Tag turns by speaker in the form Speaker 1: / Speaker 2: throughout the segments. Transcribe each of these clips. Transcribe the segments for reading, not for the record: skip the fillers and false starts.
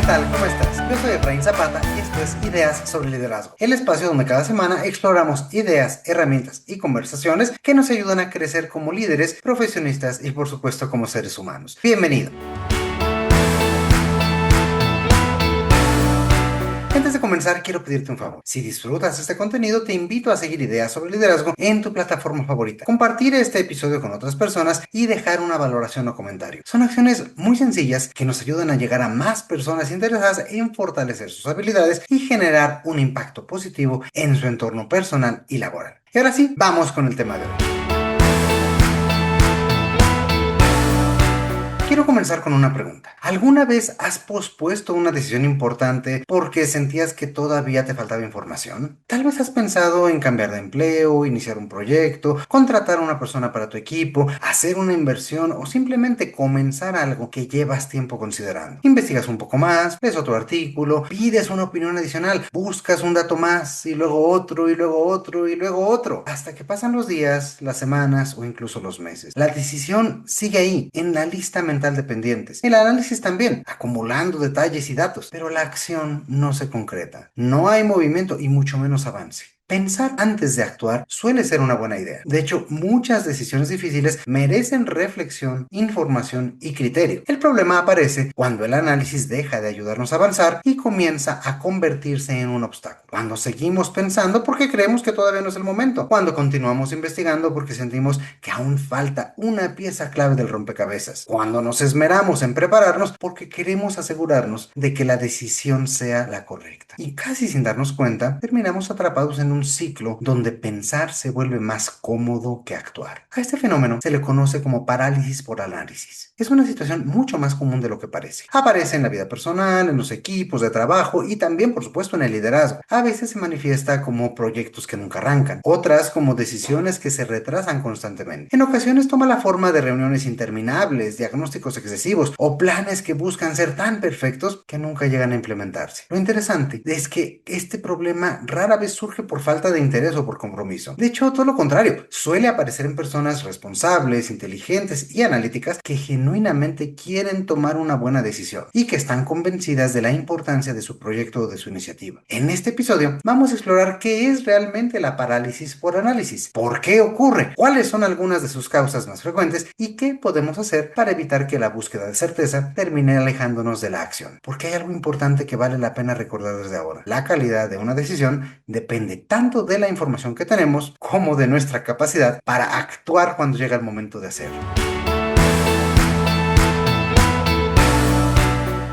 Speaker 1: ¿qué tal? ¿Cómo estás? Yo soy Efraín Zapata y esto es Ideas sobre Liderazgo, el espacio donde cada semana exploramos ideas, herramientas y conversaciones que nos ayudan a crecer como líderes, profesionistas y por supuesto como seres humanos. Bienvenido. Antes de comenzar, quiero pedirte un favor. Si disfrutas este contenido, te invito a seguir Ideas sobre Liderazgo en tu plataforma favorita, compartir este episodio con otras personas y dejar una valoración o comentario. Son acciones muy sencillas que nos ayudan a llegar a más personas interesadas en fortalecer sus habilidades y generar un impacto positivo en su entorno personal y laboral. Y ahora sí, vamos con el tema de hoy. Quiero comenzar con una pregunta. ¿Alguna vez has pospuesto una decisión importante porque sentías que todavía te faltaba información? Tal vez has pensado en cambiar de empleo, iniciar un proyecto, contratar a una persona para tu equipo, hacer una inversión o simplemente comenzar algo que llevas tiempo considerando. Investigas un poco más, lees otro artículo, pides una opinión adicional, buscas un dato más y luego otro y luego otro y luego otro, hasta que pasan los días, las semanas o incluso los meses. La decisión sigue ahí, en la lista mental de pendientes. El análisis también, acumulando detalles y datos, pero la acción no se concreta. No hay movimiento y mucho menos avance. Pensar antes de actuar suele ser una buena idea. De hecho, muchas decisiones difíciles merecen reflexión, información y criterio. El problema aparece cuando el análisis deja de ayudarnos a avanzar y comienza a convertirse en un obstáculo. Cuando seguimos pensando porque creemos que todavía no es el momento. Cuando continuamos investigando porque sentimos que aún falta una pieza clave del rompecabezas. Cuando nos esmeramos en prepararnos porque queremos asegurarnos de que la decisión sea la correcta. Y casi sin darnos cuenta, terminamos atrapados en un ciclo donde pensar se vuelve más cómodo que actuar. A este fenómeno se le conoce como parálisis por análisis. Es una situación mucho más común de lo que parece. Aparece en la vida personal, en los equipos de trabajo y también, por supuesto, en el liderazgo. A veces se manifiesta como proyectos que nunca arrancan, otras como decisiones que se retrasan constantemente. En ocasiones toma la forma de reuniones interminables, diagnósticos excesivos o planes que buscan ser tan perfectos que nunca llegan a implementarse. Lo interesante es que este problema rara vez surge por falta de interés o por compromiso. De hecho, todo lo contrario, suele aparecer en personas responsables, inteligentes y analíticas que genuinamente quieren tomar una buena decisión y que están convencidas de la importancia de su proyecto o de su iniciativa. En este episodio vamos a explorar qué es realmente la parálisis por análisis, por qué ocurre, cuáles son algunas de sus causas más frecuentes y qué podemos hacer para evitar que la búsqueda de certeza termine alejándonos de la acción. Porque hay algo importante que vale la pena recordar desde ahora. La calidad de una decisión depende tanto de la información que tenemos como de nuestra capacidad para actuar cuando llega el momento de hacerlo.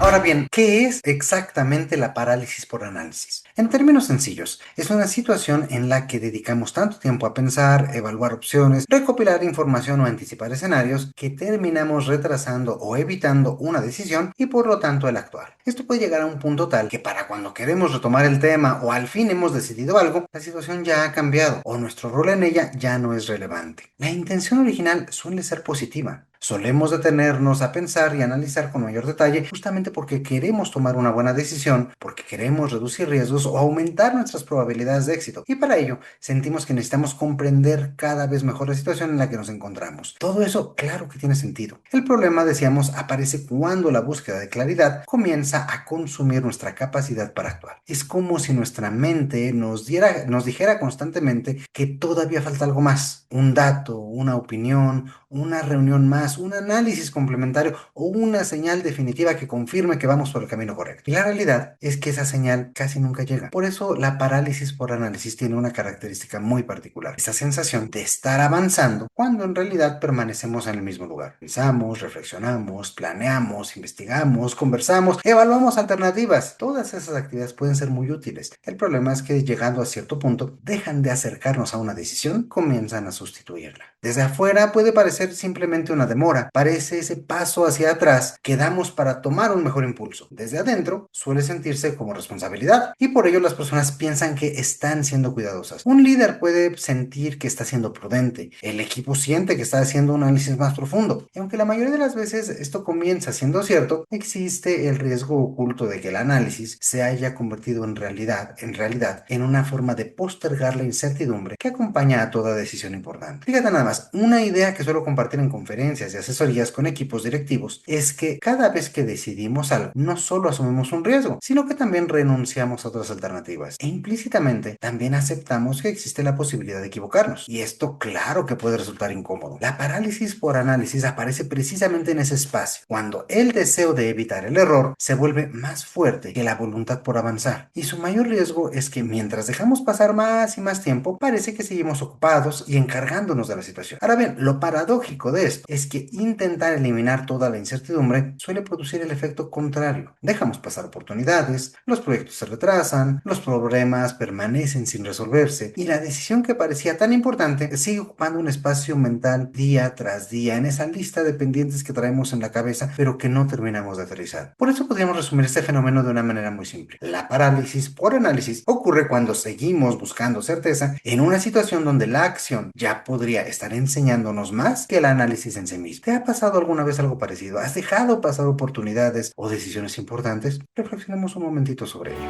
Speaker 1: Ahora bien, ¿qué es exactamente la parálisis por análisis? En términos sencillos, es una situación en la que dedicamos tanto tiempo a pensar, evaluar opciones, recopilar información o anticipar escenarios que terminamos retrasando o evitando una decisión y por lo tanto el actuar. Esto puede llegar a un punto tal que para cuando queremos retomar el tema o al fin hemos decidido algo, la situación ya ha cambiado o nuestro rol en ella ya no es relevante. La intención original suele ser positiva. Solemos detenernos a pensar y analizar con mayor detalle justamente porque queremos tomar una buena decisión, porque queremos reducir riesgos o aumentar nuestras probabilidades de éxito. Y para ello sentimos que necesitamos comprender cada vez mejor la situación en la que nos encontramos. Todo eso, claro que tiene sentido. El problema, decíamos, aparece cuando la búsqueda de claridad comienza a consumir nuestra capacidad para actuar. Es como si nuestra mente nos dijera constantemente que todavía falta algo más, un dato, una opinión, una reunión más, un análisis complementario o una señal definitiva que confirme que vamos por el camino correcto. Y la realidad es que esa señal casi nunca llega. Por eso la parálisis por análisis tiene una característica muy particular. Esa sensación de estar avanzando cuando en realidad permanecemos en el mismo lugar. Pensamos, reflexionamos, planeamos, investigamos, conversamos, evaluamos alternativas. Todas esas actividades pueden ser muy útiles. El problema es que llegando a cierto punto dejan de acercarnos a una decisión, comienzan a sustituirla. Desde afuera puede parecer simplemente una demora, parece ese paso hacia atrás que damos para tomar un mejor impulso. Desde adentro suele sentirse como responsabilidad y por ello las personas piensan que están siendo cuidadosas. Un líder puede sentir que está siendo prudente, el equipo siente que está haciendo un análisis más profundo. Y aunque la mayoría de las veces esto comienza siendo cierto, existe el riesgo oculto de que el análisis se haya convertido en realidad, en una forma de postergar la incertidumbre que acompaña a toda decisión importante. Fíjate nada más, una idea que suelo compartir en conferencias conferencias y asesorías con equipos directivos es que cada vez que decidimos algo, no solo asumimos un riesgo, sino que también renunciamos a otras alternativas. E implícitamente también aceptamos que existe la posibilidad de equivocarnos. Y esto claro que puede resultar incómodo. La parálisis por análisis aparece precisamente en ese espacio, cuando el deseo de evitar el error se vuelve más fuerte que la voluntad por avanzar. Y su mayor riesgo es que mientras dejamos pasar más y más tiempo, parece que seguimos ocupados y encargándonos de la situación. Ahora bien, lo paradójico de esto es que intentar eliminar toda la incertidumbre suele producir el efecto contrario. Dejamos pasar oportunidades, los proyectos se retrasan, los problemas permanecen sin resolverse y la decisión que parecía tan importante sigue ocupando un espacio mental día tras día en esa lista de pendientes que traemos en la cabeza pero que no terminamos de aterrizar. Por eso podríamos resumir este fenómeno de una manera muy simple. La parálisis por análisis ocurre cuando seguimos buscando certeza en una situación donde la acción ya podría estar enseñándonos más que el análisis en sí mismo. ¿Te ha pasado alguna vez algo parecido? ¿Has dejado pasar oportunidades o decisiones importantes? Reflexionemos un momentito sobre ello.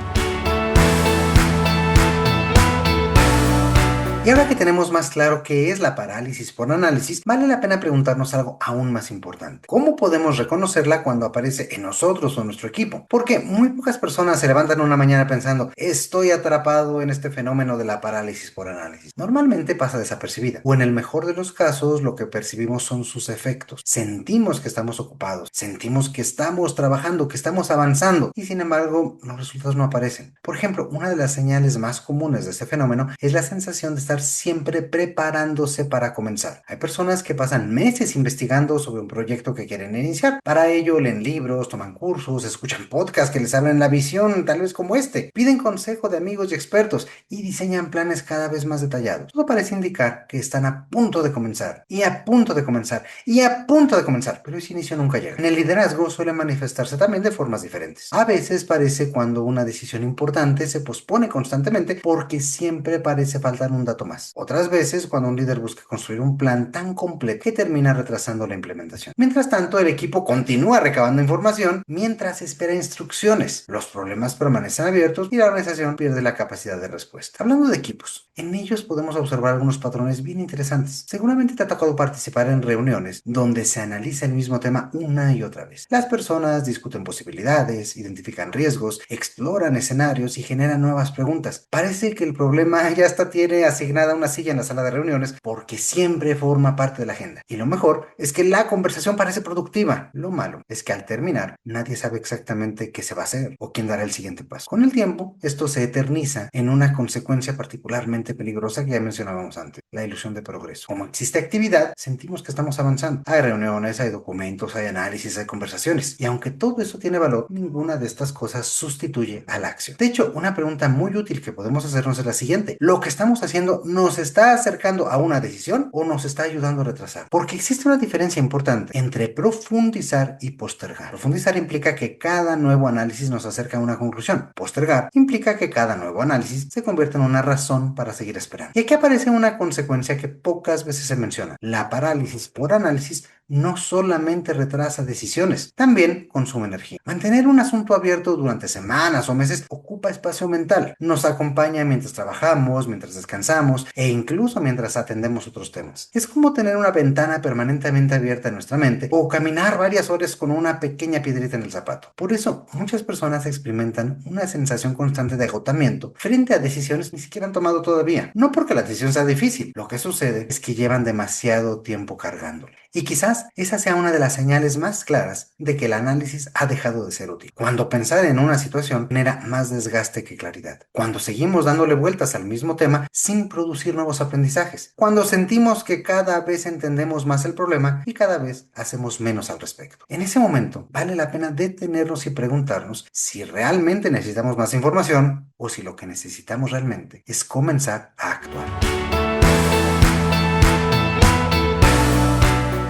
Speaker 1: Y ahora que tenemos más claro qué es la parálisis por análisis, vale la pena preguntarnos algo aún más importante. ¿Cómo podemos reconocerla cuando aparece en nosotros o en nuestro equipo? Porque muy pocas personas se levantan una mañana pensando, estoy atrapado en este fenómeno de la parálisis por análisis. Normalmente pasa desapercibida, o en el mejor de los casos, lo que percibimos son sus efectos. Sentimos que estamos ocupados, sentimos que estamos trabajando, que estamos avanzando, y sin embargo, los resultados no aparecen. Por ejemplo, una de las señales más comunes de este fenómeno es la sensación de estar siempre preparándose para comenzar. Hay personas que pasan meses investigando sobre un proyecto que quieren iniciar. Para ello leen libros, toman cursos, escuchan podcasts que les abren la visión, tal vez como este. Piden consejo de amigos y expertos y diseñan planes cada vez más detallados. Todo parece indicar que están a punto de comenzar, y a punto de comenzar, y a punto de comenzar, pero ese inicio nunca llega. En el liderazgo suele manifestarse también de formas diferentes. A veces parece cuando una decisión importante se pospone constantemente porque siempre parece faltar un dato más. Otras veces cuando un líder busca construir un plan tan completo que termina retrasando la implementación. Mientras tanto, el equipo continúa recabando información mientras espera instrucciones. Los problemas permanecen abiertos y la organización pierde la capacidad de respuesta. Hablando de equipos, en ellos podemos observar algunos patrones bien interesantes. Seguramente te ha tocado participar en reuniones donde se analiza el mismo tema una y otra vez. Las personas discuten posibilidades, identifican riesgos, exploran escenarios y generan nuevas preguntas. Parece que el problema ya hasta tiene asignada una silla en la sala de reuniones porque siempre forma parte de la agenda. Y lo mejor es que la conversación parece productiva. Lo malo es que al terminar nadie sabe exactamente qué se va a hacer o quién dará el siguiente paso. Con el tiempo, esto se eterniza en una consecuencia particularmente peligrosa que ya mencionábamos antes, la ilusión de progreso. Como existe actividad, sentimos que estamos avanzando. Hay reuniones, hay documentos, hay análisis, hay conversaciones. Y aunque todo eso tiene valor, ninguna de estas cosas sustituye a la acción. De hecho, una pregunta muy útil que podemos hacernos es la siguiente. ¿Lo que estamos haciendo nos está acercando a una decisión o nos está ayudando a retrasar? Porque existe una diferencia importante entre profundizar y postergar. Profundizar implica que cada nuevo análisis nos acerca a una conclusión. Postergar implica que cada nuevo análisis se convierte en una razón para seguir esperando. Y aquí aparece una consecuencia que pocas veces se menciona. La parálisis por análisis no solamente retrasa decisiones, también consume energía. Mantener un asunto abierto durante semanas o meses ocupa espacio mental. Nos acompaña mientras trabajamos, mientras descansamos e incluso mientras atendemos otros temas. Es como tener una ventana permanentemente abierta en nuestra mente o caminar varias horas con una pequeña piedrita en el zapato. Por eso, muchas personas experimentan una sensación constante de agotamiento frente a decisiones que ni siquiera han tomado todavía. No porque la decisión sea difícil, lo que sucede es que llevan demasiado tiempo cargándole. Y quizás esa sea una de las señales más claras de que el análisis ha dejado de ser útil. Cuando pensar en una situación genera más desgaste que claridad. Cuando seguimos dándole vueltas al mismo tema sin producir nuevos aprendizajes. Cuando sentimos que cada vez entendemos más el problema y cada vez hacemos menos al respecto. En ese momento vale la pena detenernos y preguntarnos si realmente necesitamos más información o si lo que necesitamos realmente es comenzar a actuar.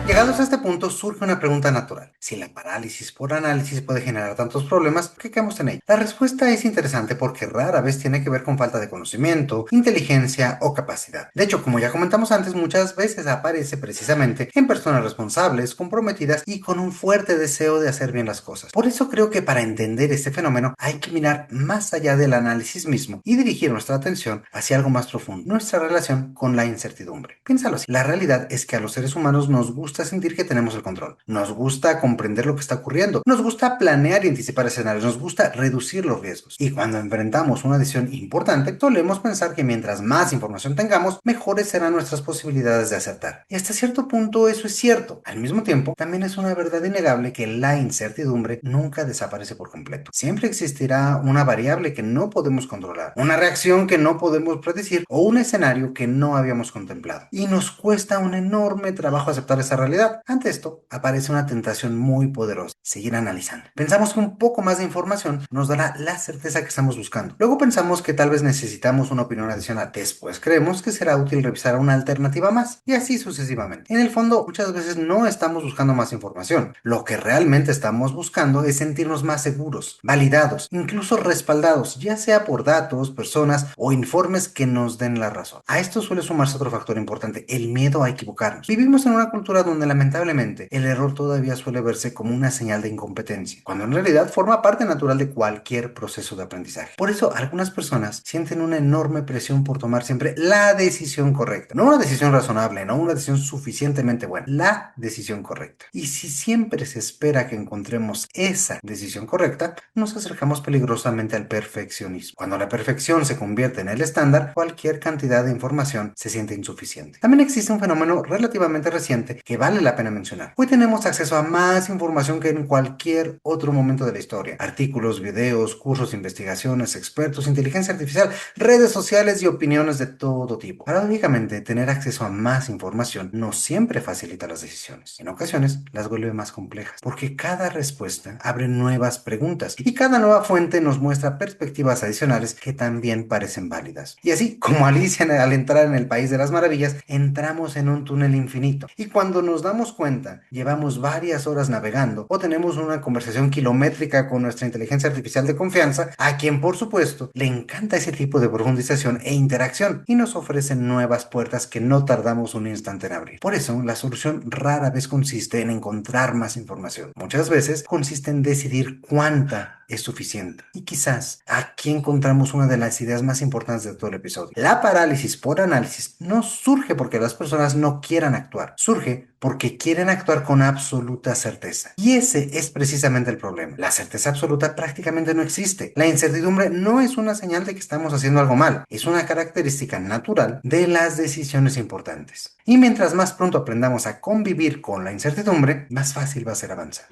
Speaker 1: Llegados a este punto surge una pregunta natural. Si la parálisis por análisis puede generar tantos problemas, ¿por qué caemos en ella? La respuesta es interesante porque rara vez tiene que ver con falta de conocimiento, inteligencia o capacidad. De hecho, como ya comentamos antes, muchas veces aparece precisamente en personas responsables, comprometidas y con un fuerte deseo de hacer bien las cosas. Por eso creo que para entender este fenómeno hay que mirar más allá del análisis mismo y dirigir nuestra atención hacia algo más profundo, nuestra relación con la incertidumbre. Piénsalo así. La realidad es que a los seres humanos nos gusta gusta sentir que tenemos el control. Nos gusta comprender lo que está ocurriendo. Nos gusta planear y anticipar escenarios. Nos gusta reducir los riesgos. Y cuando enfrentamos una decisión importante, solemos pensar que mientras más información tengamos, mejores serán nuestras posibilidades de acertar. Y hasta cierto punto eso es cierto. Al mismo tiempo, también es una verdad innegable que la incertidumbre nunca desaparece por completo. Siempre existirá una variable que no podemos controlar, una reacción que no podemos predecir o un escenario que no habíamos contemplado. Y nos cuesta un enorme trabajo aceptar esa realidad. Ante esto, aparece una tentación muy poderosa: seguir analizando. Pensamos que un poco más de información nos dará la certeza que estamos buscando. Luego pensamos que tal vez necesitamos una opinión adicional. Después creemos que será útil revisar una alternativa más. Y así sucesivamente. En el fondo, muchas veces no estamos buscando más información. Lo que realmente estamos buscando es sentirnos más seguros, validados, incluso respaldados, ya sea por datos, personas o informes que nos den la razón. A esto suele sumarse otro factor importante: el miedo a equivocarnos. Vivimos en una cultura donde lamentablemente el error todavía suele verse como una señal de incompetencia, cuando en realidad forma parte natural de cualquier proceso de aprendizaje. Por eso algunas personas sienten una enorme presión por tomar siempre la decisión correcta. No una decisión razonable, no una decisión suficientemente buena, la decisión correcta. Y si siempre se espera que encontremos esa decisión correcta, nos acercamos peligrosamente al perfeccionismo. Cuando la perfección se convierte en el estándar, cualquier cantidad de información se siente insuficiente. También existe un fenómeno relativamente reciente que vale la pena mencionar. Hoy tenemos acceso a más información que en cualquier otro momento de la historia: artículos, videos, cursos, investigaciones, expertos, inteligencia artificial, redes sociales y opiniones de todo tipo. Paradójicamente, tener acceso a más información no siempre facilita las decisiones. En ocasiones las vuelve más complejas, porque cada respuesta abre nuevas preguntas y cada nueva fuente nos muestra perspectivas adicionales que también parecen válidas. Y así, como Alicia al entrar en el País de las Maravillas, entramos en un túnel infinito. Y cuando nos damos cuenta, llevamos varias horas navegando o tenemos una conversación kilométrica con nuestra inteligencia artificial de confianza, a quien por supuesto le encanta ese tipo de profundización e interacción y nos ofrece nuevas puertas que no tardamos un instante en abrir. Por eso, la solución rara vez consiste en encontrar más información. Muchas veces consiste en decidir cuánta es suficiente. Y quizás aquí encontramos una de las ideas más importantes de todo el episodio. La parálisis por análisis no surge porque las personas no quieran actuar, surge porque quieren actuar con absoluta certeza. Y ese es precisamente el problema. La certeza absoluta prácticamente no existe. La incertidumbre no es una señal de que estamos haciendo algo mal, es una característica natural de las decisiones importantes. Y mientras más pronto aprendamos a convivir con la incertidumbre, más fácil va a ser avanzar.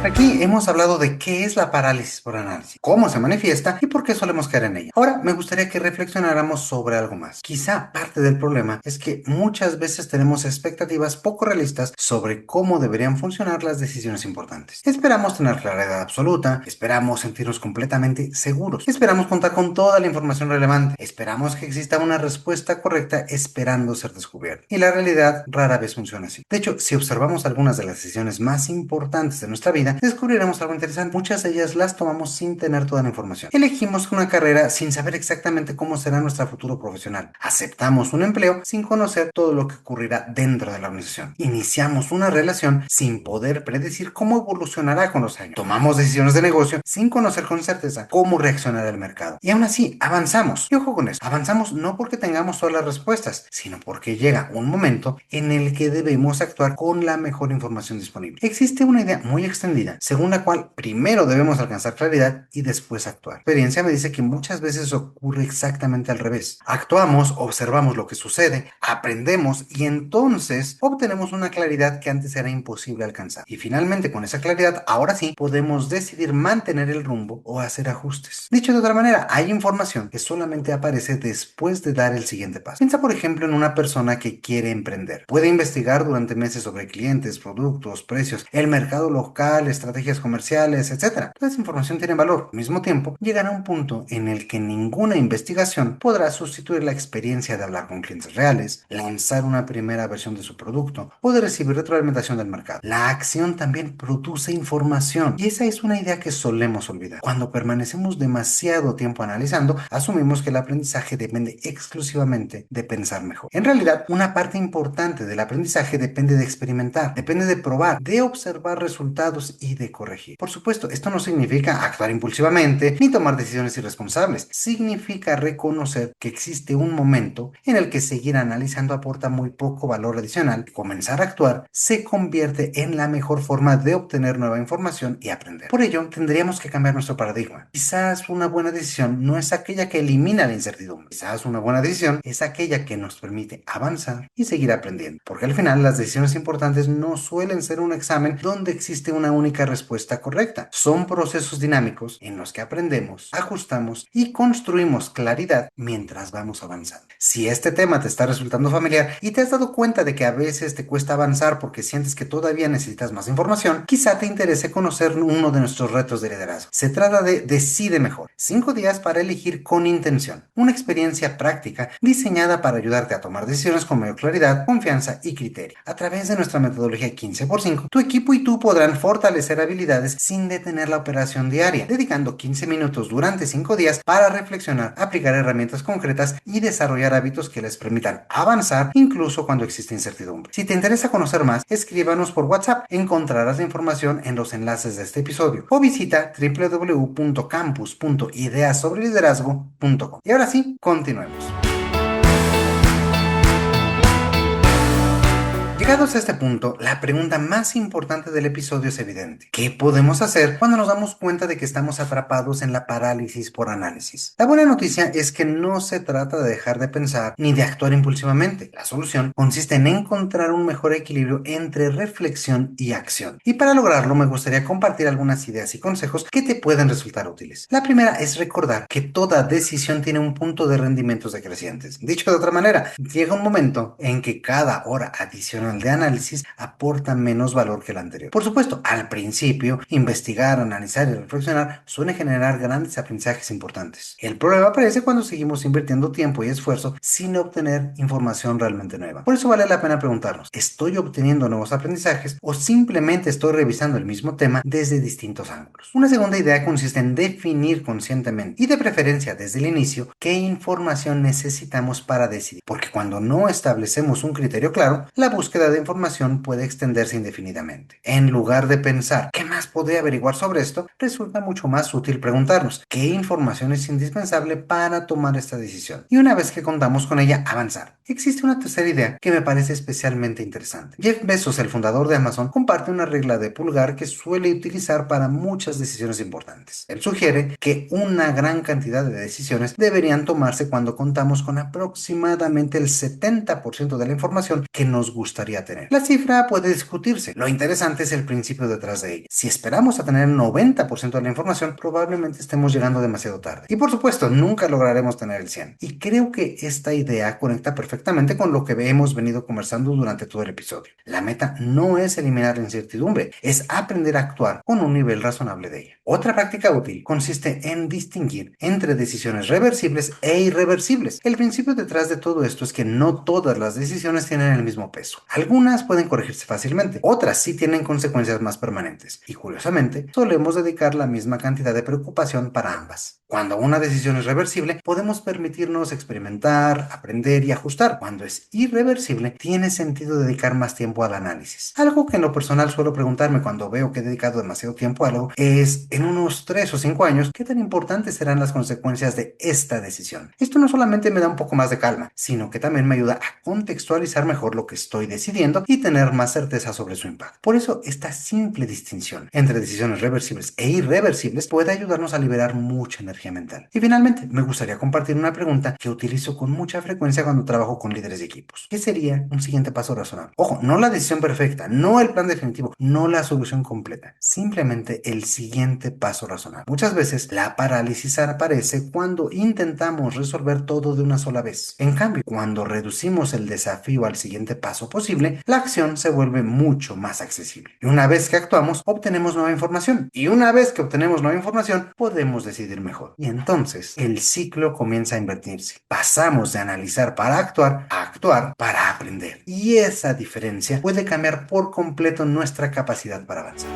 Speaker 1: Aquí hemos hablado de qué es la parálisis por análisis, cómo se manifiesta y por qué solemos caer en ella. Ahora me gustaría que reflexionáramos sobre algo más. Quizá parte del problema es que muchas veces tenemos expectativas poco realistas sobre cómo deberían funcionar las decisiones importantes. Esperamos tener claridad absoluta, esperamos sentirnos completamente seguros, esperamos contar con toda la información relevante, esperamos que exista una respuesta correcta esperando ser descubierta. Y la realidad rara vez funciona así. De hecho, si observamos algunas de las decisiones más importantes de nuestra vida, descubriremos algo interesante. Muchas de ellas las tomamos sin tener toda la información. Elegimos una carrera sin saber exactamente cómo será nuestro futuro profesional. Aceptamos un empleo sin conocer todo lo que ocurrirá dentro de la organización. Iniciamos una relación sin poder predecir cómo evolucionará con los años. Tomamos decisiones de negocio sin conocer con certeza cómo reaccionará el mercado. Y aún así, avanzamos. Y ojo con eso, avanzamos no porque tengamos todas las respuestas, sino porque llega un momento en el que debemos actuar con la mejor información disponible. Existe una idea muy extendida según la cual primero debemos alcanzar claridad y después actuar. La experiencia me dice que muchas veces ocurre exactamente al revés. Actuamos, observamos lo que sucede, aprendemos y entonces obtenemos una claridad que antes era imposible alcanzar. Y finalmente, con esa claridad, ahora sí podemos decidir mantener el rumbo o hacer ajustes. Dicho de otra manera, hay información que solamente aparece después de dar el siguiente paso. Piensa, por ejemplo, en una persona que quiere emprender. Puede investigar durante meses sobre clientes, productos, precios, el mercado local, estrategias comerciales, etcétera. Toda esa información tiene valor. Al mismo tiempo, llegará un punto en el que ninguna investigación podrá sustituir la experiencia de hablar con clientes reales, lanzar una primera versión de su producto o de recibir retroalimentación del mercado. La acción también produce información y esa es una idea que solemos olvidar. Cuando permanecemos demasiado tiempo analizando, asumimos que el aprendizaje depende exclusivamente de pensar mejor. En realidad, una parte importante del aprendizaje depende de experimentar, depende de probar, de observar resultados y de corregir. Por supuesto, esto no significa actuar impulsivamente ni tomar decisiones irresponsables. Significa reconocer que existe un momento en el que seguir analizando aporta muy poco valor adicional. Comenzar a actuar se convierte en la mejor forma de obtener nueva información y aprender. Por ello, tendríamos que cambiar nuestro paradigma. Quizás una buena decisión no es aquella que elimina la incertidumbre. Quizás una buena decisión es aquella que nos permite avanzar y seguir aprendiendo. Porque al final las decisiones importantes no suelen ser un examen donde existe una única respuesta correcta. Son procesos dinámicos en los que aprendemos, ajustamos y construimos claridad mientras vamos avanzando. Si este tema te está resultando familiar y te has dado cuenta de que a veces te cuesta avanzar porque sientes que todavía necesitas más información, quizá te interese conocer uno de nuestros retos de liderazgo. Se trata de Decide Mejor. 5 días para elegir con intención. Una experiencia práctica diseñada para ayudarte a tomar decisiones con mayor claridad, confianza y criterio. A través de nuestra metodología 15x5, tu equipo y tú podrán fortalecer habilidades sin detener la operación diaria, dedicando 15 minutos durante 5 días para reflexionar, aplicar herramientas concretas y desarrollar hábitos que les permitan avanzar incluso cuando existe incertidumbre. Si te interesa conocer más, escríbanos por WhatsApp. Encontrarás la información en los enlaces de este episodio o visita www.campus.ideasobreliderazgo.com. Y ahora sí, continuemos. Llegados a este punto, la pregunta más importante del episodio es evidente. ¿Qué podemos hacer cuando nos damos cuenta de que estamos atrapados en la parálisis por análisis? La buena noticia es que no se trata de dejar de pensar ni de actuar impulsivamente. La solución consiste en encontrar un mejor equilibrio entre reflexión y acción. Y para lograrlo me gustaría compartir algunas ideas y consejos que te pueden resultar útiles. La primera es recordar que toda decisión tiene un punto de rendimientos decrecientes. Dicho de otra manera, llega un momento en que cada hora adicional de análisis aporta menos valor que el anterior. Por supuesto, al principio, investigar, analizar y reflexionar suele generar grandes aprendizajes importantes. El problema aparece cuando seguimos invirtiendo tiempo y esfuerzo sin obtener información realmente nueva. Por eso vale la pena preguntarnos, ¿estoy obteniendo nuevos aprendizajes o simplemente estoy revisando el mismo tema desde distintos ángulos? Una segunda idea consiste en definir conscientemente y de preferencia desde el inicio qué información necesitamos para decidir, porque cuando no establecemos un criterio claro, la búsqueda de información puede extenderse indefinidamente. En lugar de pensar, ¿qué más podría averiguar sobre esto?, resulta mucho más útil preguntarnos, ¿qué información es indispensable para tomar esta decisión? Y una vez que contamos con ella, avanzar. Existe una tercera idea que me parece especialmente interesante. Jeff Bezos, el fundador de Amazon, comparte una regla de pulgar que suele utilizar para muchas decisiones importantes. Él sugiere que una gran cantidad de decisiones deberían tomarse cuando contamos con aproximadamente el 70% de la información que nos gustaría tener. La cifra puede discutirse. Lo interesante es el principio detrás de ella. Si esperamos a tener el 90% de la información, probablemente estemos llegando demasiado tarde. Y por supuesto, nunca lograremos tener el 100%. Y creo que esta idea conecta perfectamente con lo que hemos venido conversando durante todo el episodio. La meta no es eliminar la incertidumbre, es aprender a actuar con un nivel razonable de ella. Otra práctica útil consiste en distinguir entre decisiones reversibles e irreversibles. El principio detrás de todo esto es que no todas las decisiones tienen el mismo peso. Algunas pueden corregirse fácilmente, otras sí tienen consecuencias más permanentes. Y curiosamente, solemos dedicar la misma cantidad de preocupación para ambas. Cuando una decisión es reversible, podemos permitirnos experimentar, aprender y ajustar. Cuando es irreversible, tiene sentido dedicar más tiempo al análisis. Algo que en lo personal suelo preguntarme cuando veo que he dedicado demasiado tiempo a algo es, en unos 3 o 5 años, ¿qué tan importantes serán las consecuencias de esta decisión? Esto no solamente me da un poco más de calma, sino que también me ayuda a contextualizar mejor lo que estoy decidiendo y tener más certeza sobre su impacto. Por eso, esta simple distinción entre decisiones reversibles e irreversibles puede ayudarnos a liberar mucha energía mental. Y finalmente, me gustaría compartir una pregunta que utilizo con mucha frecuencia cuando trabajo con líderes de equipos. ¿Qué sería un siguiente paso razonable? Ojo, no la decisión perfecta, no el plan definitivo, no la solución completa, simplemente el siguiente paso razonable. Muchas veces la parálisis aparece cuando intentamos resolver todo de una sola vez. En cambio, cuando reducimos el desafío al siguiente paso posible, la acción se vuelve mucho más accesible. Y una vez que actuamos, obtenemos nueva información. Y una vez que obtenemos nueva información, podemos decidir mejor. Y entonces, el ciclo comienza a invertirse. Pasamos de analizar para actuar a actuar para aprender. Y esa diferencia puede cambiar por completo nuestra capacidad para avanzar.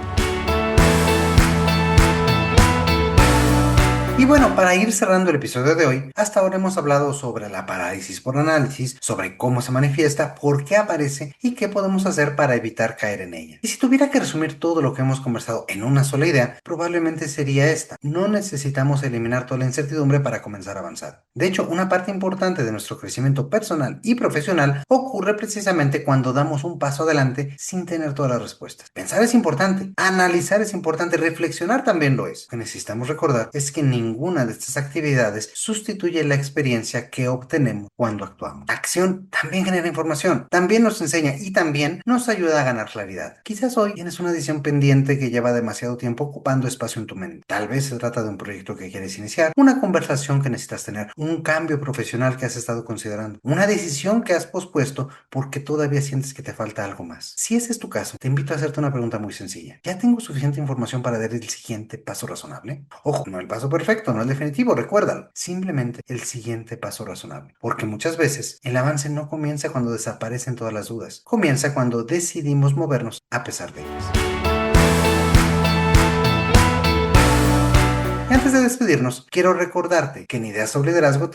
Speaker 1: Y bueno, para ir cerrando el episodio de hoy, hasta ahora hemos hablado sobre la parálisis por análisis, sobre cómo se manifiesta, por qué aparece y qué podemos hacer para evitar caer en ella. Y si tuviera que resumir todo lo que hemos conversado en una sola idea, probablemente sería esta: no necesitamos eliminar toda la incertidumbre para comenzar a avanzar. De hecho, una parte importante de nuestro crecimiento personal y profesional ocurre precisamente cuando damos un paso adelante sin tener todas las respuestas. Pensar es importante, analizar es importante, reflexionar también lo es. Lo que necesitamos recordar es que ninguna de estas actividades sustituye la experiencia que obtenemos cuando actuamos. La acción también genera información, también nos enseña y también nos ayuda a ganar claridad. Quizás hoy tienes una decisión pendiente que lleva demasiado tiempo ocupando espacio en tu mente. Tal vez se trata de un proyecto que quieres iniciar, una conversación que necesitas tener, un cambio profesional que has estado considerando, una decisión que has pospuesto porque todavía sientes que te falta algo más. Si ese es tu caso, te invito a hacerte una pregunta muy sencilla. ¿Ya tengo suficiente información para dar el siguiente paso razonable? Ojo, no el paso perfecto, no el definitivo, recuérdalo. Simplemente el siguiente paso razonable. Porque muchas veces el avance no comienza cuando desaparecen todas las dudas. Comienza cuando decidimos movernos a pesar de ellas. Y antes de despedirnos, quiero recordarte que en Ideas sobre Liderazgo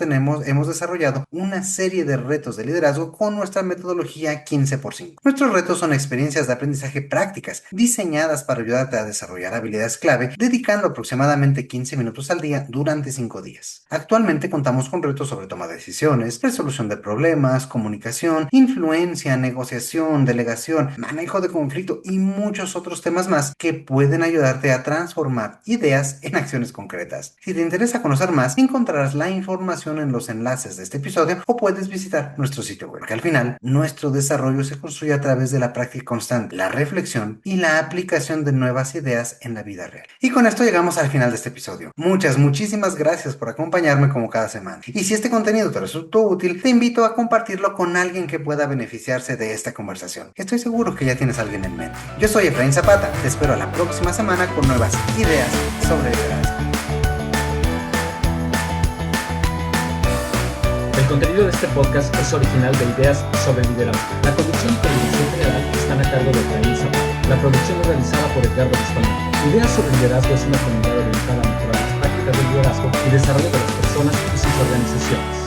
Speaker 1: hemos desarrollado una serie de retos de liderazgo con nuestra metodología 15x5. Nuestros retos son experiencias de aprendizaje prácticas, diseñadas para ayudarte a desarrollar habilidades clave, dedicando aproximadamente 15 minutos al día durante 5 días. Actualmente contamos con retos sobre toma de decisiones, resolución de problemas, comunicación, influencia, negociación, delegación, manejo de conflicto y muchos otros temas más que pueden ayudarte a transformar ideas en acciones concretas. Si te interesa conocer más, encontrarás la información en los enlaces de este episodio o puedes visitar nuestro sitio web, porque al final nuestro desarrollo se construye a través de la práctica constante, la reflexión y la aplicación de nuevas ideas en la vida real. Y con esto llegamos al final de este episodio. Muchísimas gracias por acompañarme como cada semana. Y si este contenido te resultó útil, te invito a compartirlo con alguien que pueda beneficiarse de esta conversación. Estoy seguro que ya tienes a alguien en mente. Yo soy Efraín Zapata, te espero la próxima semana con nuevas ideas sobre liderazgo.
Speaker 2: El contenido de este podcast es original de Ideas sobre Liderazgo. La conducción y coordinación general están a cargo de Efraín Zapata. La producción es realizada por Edgardo Bustamante. Ideas sobre Liderazgo es una comunidad orientada a mejorar las prácticas de liderazgo y desarrollo de las personas y sus organizaciones.